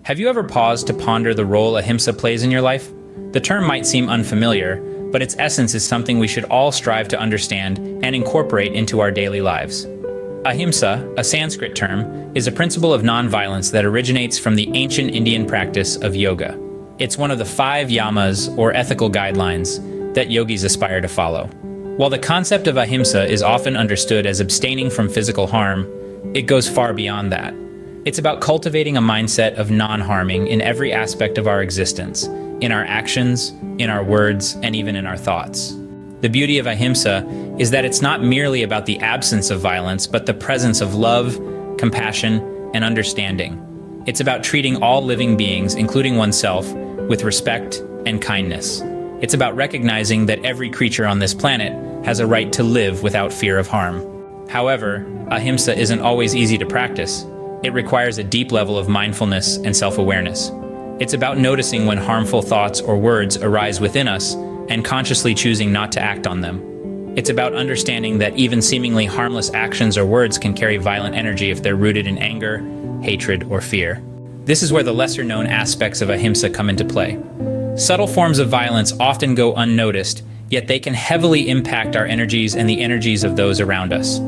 Have you ever paused to ponder the role ahimsa plays in your life? The term might seem unfamiliar, but its essence is something we should all strive to understand and incorporate into our daily lives. Ahimsa, a Sanskrit term, is a principle of nonviolence that originates from the ancient Indian practice of yoga. It's one of the 5 yamas, or ethical guidelines, that yogis aspire to follow. While the concept of ahimsa is often understood as abstaining from physical harm, it goes far beyond that. It's about cultivating a mindset of non-harming in every aspect of our existence, in our actions, in our words, and even in our thoughts. The beauty of ahimsa is that it's not merely about the absence of violence, but the presence of love, compassion, and understanding. It's about treating all living beings, including oneself, with respect and kindness. It's about recognizing that every creature on this planet has a right to live without fear of harm. However, ahimsa isn't always easy to practice. It requires a deep level of mindfulness and self-awareness. It's about noticing when harmful thoughts or words arise within us and consciously choosing not to act on them. It's about understanding that even seemingly harmless actions or words can carry violent energy if they're rooted in anger, hatred, or fear. This is where the lesser-known aspects of ahimsa come into play. Subtle forms of violence often go unnoticed, yet they can heavily impact our energies and the energies of those around us.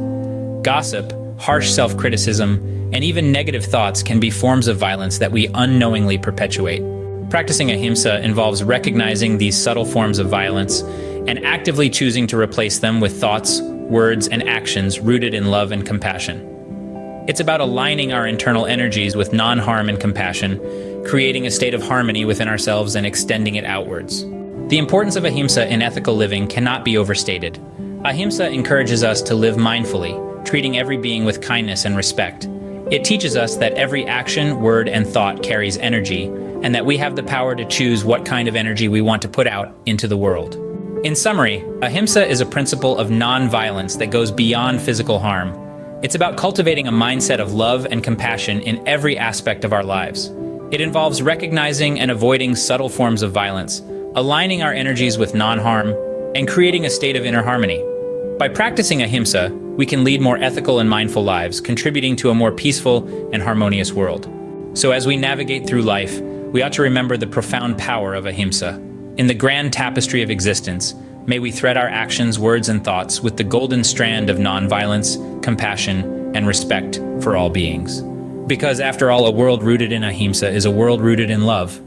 Gossip, harsh self-criticism, and even negative thoughts can be forms of violence that we unknowingly perpetuate. Practicing ahimsa involves recognizing these subtle forms of violence and actively choosing to replace them with thoughts, words, and actions rooted in love and compassion. It's about aligning our internal energies with non-harm and compassion, creating a state of harmony within ourselves and extending it outwards. The importance of ahimsa in ethical living cannot be overstated. Ahimsa encourages us to live mindfully, treating every being with kindness and respect. It teaches us that every action, word, and thought carries energy, and that we have the power to choose what kind of energy we want to put out into the world. In summary, ahimsa is a principle of non-violence that goes beyond physical harm. It's about cultivating a mindset of love and compassion in every aspect of our lives. It involves recognizing and avoiding subtle forms of violence, aligning our energies with non-harm, and creating a state of inner harmony. By practicing ahimsa, we can lead more ethical and mindful lives, contributing to a more peaceful and harmonious world. So as we navigate through life, we ought to remember the profound power of ahimsa. In the grand tapestry of existence, may we thread our actions, words, and thoughts with the golden strand of non-violence, compassion, and respect for all beings. Because after all, a world rooted in ahimsa is a world rooted in love.